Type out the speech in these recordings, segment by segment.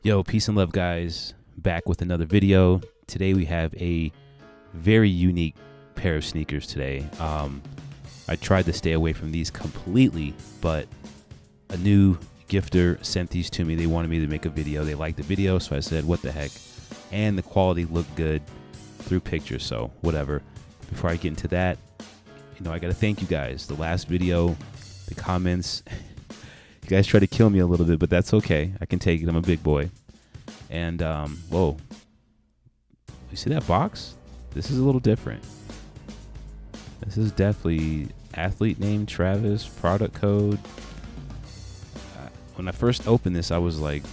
Yo, peace and love, guys. Back with another video. Today we have a very unique pair of sneakers today. I tried to stay away from these completely, but a new gifter sent these to me. They wanted me to make a video. They liked the video, so I said, what the heck? And the quality looked good through pictures, so whatever. Before I get into that, I got to thank you guys. The last video, the comments, you guys try to kill me a little bit, but that's okay. I can take it. I'm a big boy. And, whoa. You see that box? This is a little different. This is definitely athlete name Travis, product code. When I first opened this, I was like,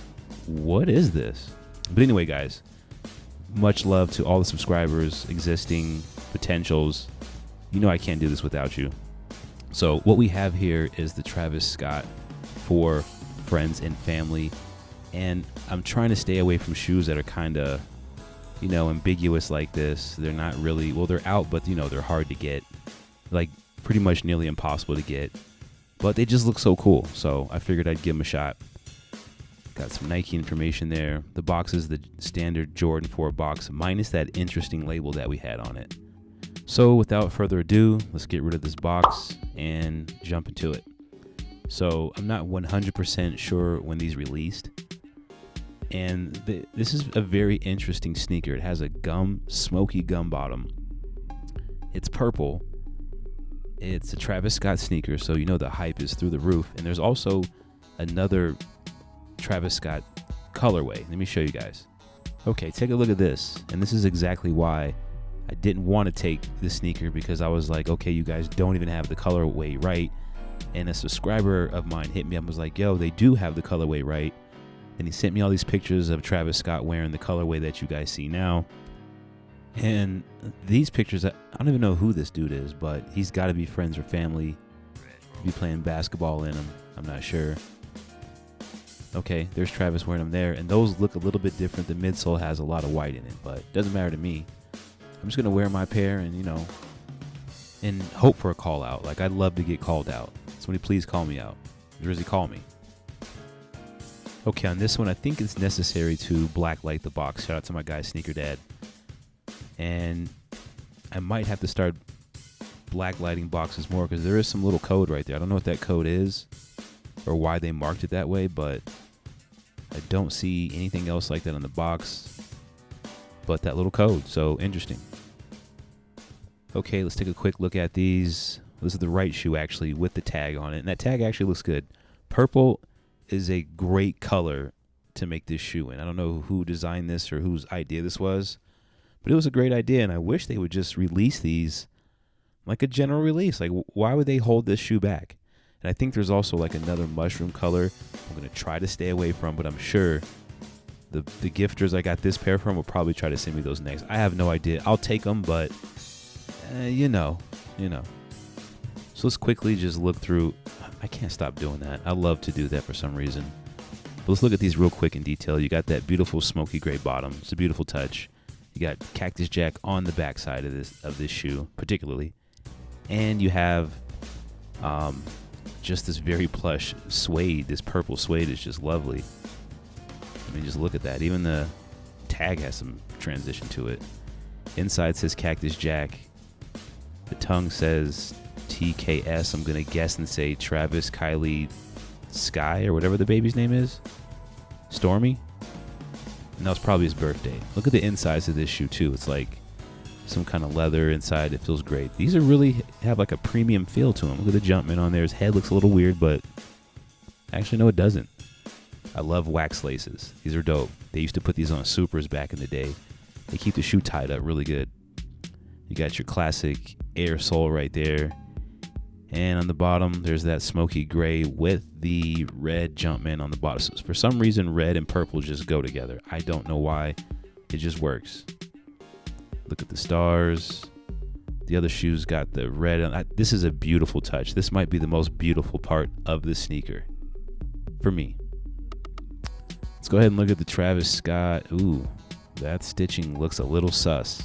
what is this? But anyway, guys, much love to all the subscribers, existing, potentials. You know I can't do this without you. So what we have here is the Travis Scott for friends and family. And I'm trying to stay away from shoes that are kind of, ambiguous like this. They're not really, well, they're out, but, they're hard to get. Like, pretty much nearly impossible to get. But they just look so cool. So I figured I'd give them a shot. Got some Nike information there. The box is the standard Jordan 4 box, minus that interesting label that we had on it. So without further ado, let's get rid of this box and jump into it. So I'm not 100% sure when these released. And this is a very interesting sneaker. It has a smoky gum bottom. It's purple. It's a Travis Scott sneaker, so the hype is through the roof. And there's also another Travis Scott colorway. Let me show you guys. Okay, take a look at this. And this is exactly why I didn't want to take this sneaker, because I was like, okay, you guys don't even have the colorway right. And a subscriber of mine hit me up and was like, yo, they do have the colorway right. And he sent me all these pictures of Travis Scott wearing the colorway that you guys see now. And these pictures, I don't even know who this dude is, but he's got to be friends or family. Be playing basketball in them. I'm not sure. Okay, there's Travis wearing them there. And those look a little bit different. The midsole has a lot of white in it, but it doesn't matter to me. I'm just going to wear my pair and, and hope for a call out. Like, I'd love to get called out. Somebody please call me out. Jersey, call me. Okay, on this one, I think it's necessary to blacklight the box. Shout out to my guy, Sneaker Dad. And I might have to start blacklighting boxes more, because there is some little code right there. I don't know what that code is or why they marked it that way, but I don't see anything else like that on the box but that little code. So interesting. Okay, let's take a quick look at these. This is the right shoe, actually, with the tag on it. And that tag actually looks good. Purple is a great color to make this shoe in. I don't know who designed this or whose idea this was, but it was a great idea. And I wish they would just release these like a general release. Like, why would they hold this shoe back? And I think there's also like another mushroom color I'm going to try to stay away from, but I'm sure the gifters I got this pair from will probably try to send me those next. I have no idea. I'll take them, but you know. So let's quickly just look through. I can't stop doing that. I love to do that for some reason. But let's look at these real quick in detail. You got that beautiful smoky gray bottom. It's a beautiful touch. You got Cactus Jack on the back side of this shoe, particularly. And you have just this very plush suede. This purple suede is just lovely. I mean, just look at that. Even the tag has some transition to it. Inside says Cactus Jack. The tongue says TKS. I'm going to guess and say Travis Kylie Sky, or whatever the baby's name is. Stormy? No, it's probably his birthday. Look at the insides of this shoe, too. It's like some kind of leather inside. It feels great. These are really have like a premium feel to them. Look at the Jumpman on there. His head looks a little weird, but actually, no, it doesn't. I love wax laces. These are dope. They used to put these on Supers back in the day. They keep the shoe tied up really good. You got your classic Air sole right there. And on the bottom, there's that smoky gray with the red Jumpman on the bottom. So for some reason, red and purple just go together. I don't know why. It just works. Look at the stars. The other shoes got the red. This is a beautiful touch. This might be the most beautiful part of the sneaker for me. Let's go ahead and look at the Travis Scott. Ooh, that stitching looks a little sus.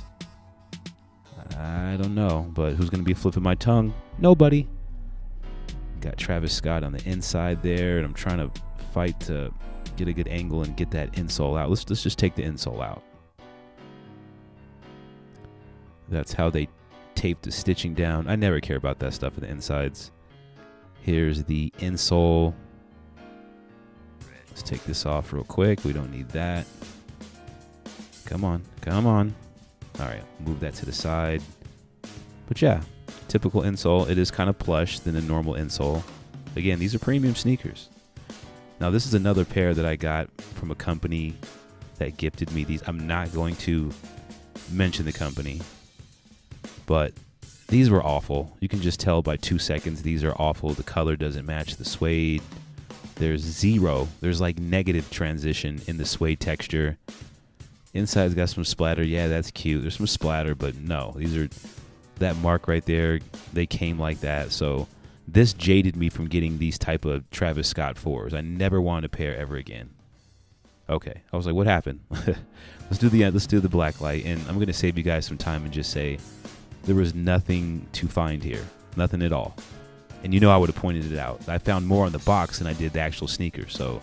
I don't know, but who's going to be flipping my tongue? Nobody. Got Travis Scott on the inside there, and I'm trying to fight to get a good angle and get that insole out. Let's just take the insole out. That's how they tape the stitching down. I never care about that stuff in the insides. Here's the insole. Let's take this off real quick. We don't need that. Come on, come on. All right, move that to the side. But yeah, typical insole. It is kind of plush than a normal insole. Again, these are premium sneakers. Now, this is another pair that I got from a company that gifted me these. I'm not going to mention the company, but these were awful. You can just tell by 2 seconds these are awful. The color doesn't match the suede. There's like negative transition in the suede texture. Inside's got some splatter. Yeah, that's cute. There's some splatter, but no, these are that mark right there. They came like that. So this jaded me from getting these type of Travis Scott 4s. I never wanted a pair ever again. Okay, I was like, what happened? let's do the black light, and I'm gonna save you guys some time and just say there was nothing to find here, nothing at all. And you know I would have pointed it out. I found more on the box than I did the actual sneaker. So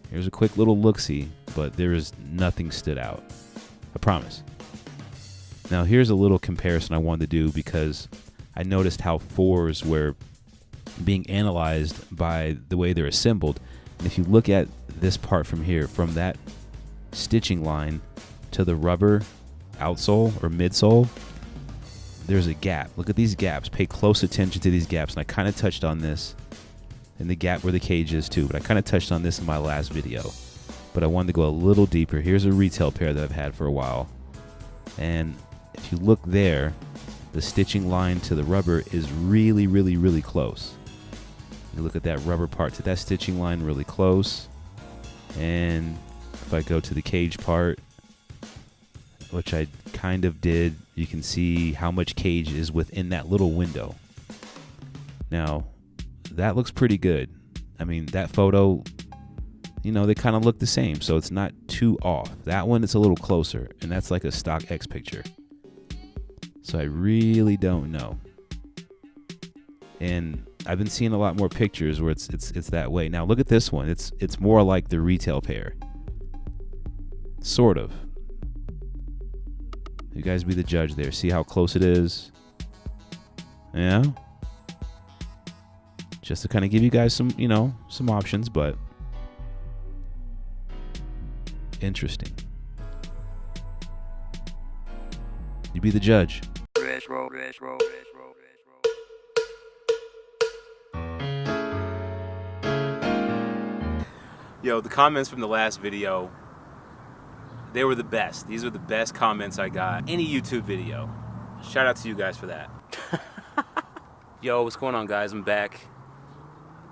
here's a quick little look-see, but there is nothing stood out. I promise. Now here's a little comparison I wanted to do because I noticed how 4s were being analyzed by the way they're assembled. And if you look at this part from here, from that stitching line to the rubber outsole or midsole, there's a gap. Look at these gaps. Pay close attention to these gaps. And I kind of touched on this in the gap where the cage is too, but I kind of touched on this in my last video. But I wanted to go a little deeper. Here's a retail pair that I've had for a while. And if you look there, the stitching line to the rubber is really, really, really close. You look at that rubber part to that stitching line, really close. And if I go to the cage part, which I kind of did, you can see how much cage is within that little window. Now, that looks pretty good. I mean, that photo, you know, they kind of look the same, so it's not too off. That one, it's a little closer, and that's like a stock X picture. So I really don't know. And I've been seeing a lot more pictures where it's that way. Now look at this one. It's more like the retail pair. Sort of. You guys be the judge there. See how close it is? Yeah. Just to kind of give you guys some, you know, some options, but interesting. You be the judge. Yo, the comments from the last video, they were the best. These are the best comments I got. Any YouTube video. Shout out to you guys for that. Yo, what's going on, guys? I'm back.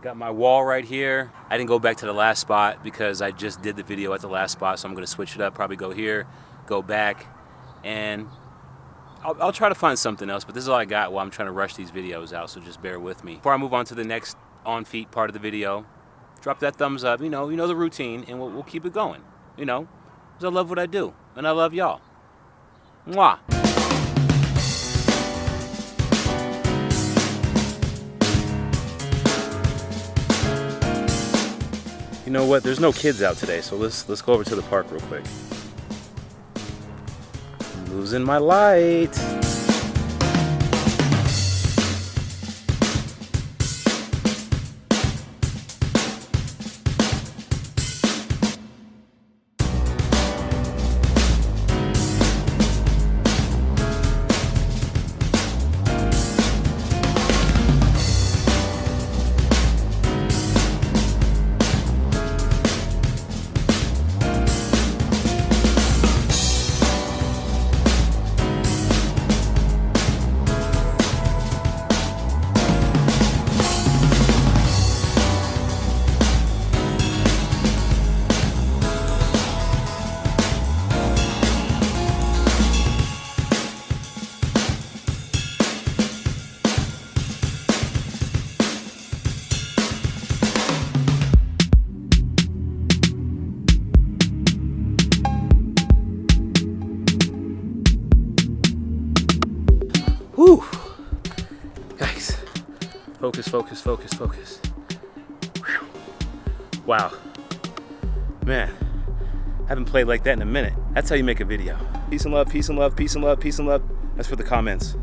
Got my wall right here. I didn't go back to the last spot because I just did the video at the last spot, so I'm going to switch it up. Probably go here, go back, and I'll try to find something else, but this is all I got while I'm trying to rush these videos out, so just bear with me. Before I move on to the next on-feet part of the video, drop that thumbs up. You know the routine, and we'll keep it going, you know, because I love what I do, and I love y'all. Mwah. You know what? There's no kids out today, so let's go over to the park real quick. I'm losing my light. Whew. Guys, focus. Whew. Wow. Man, haven't played like that in a minute. That's how you make a video. Peace and love, peace and love, peace and love, peace and love. That's for the comments.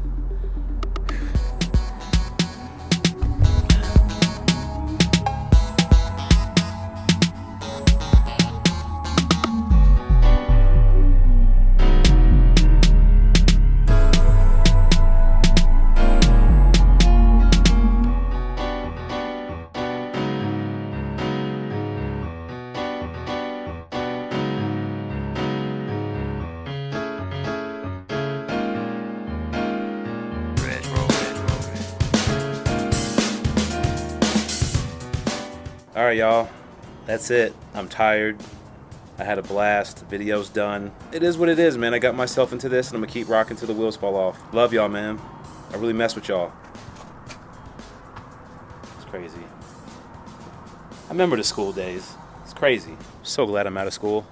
All right, y'all, that's it. I'm tired. I had a blast. The video's done. It is what it is, man. I got myself into this, and I'm gonna keep rocking till the wheels fall off. Love y'all, man. I really mess with y'all. It's crazy. I remember the school days. It's crazy. So glad I'm out of school.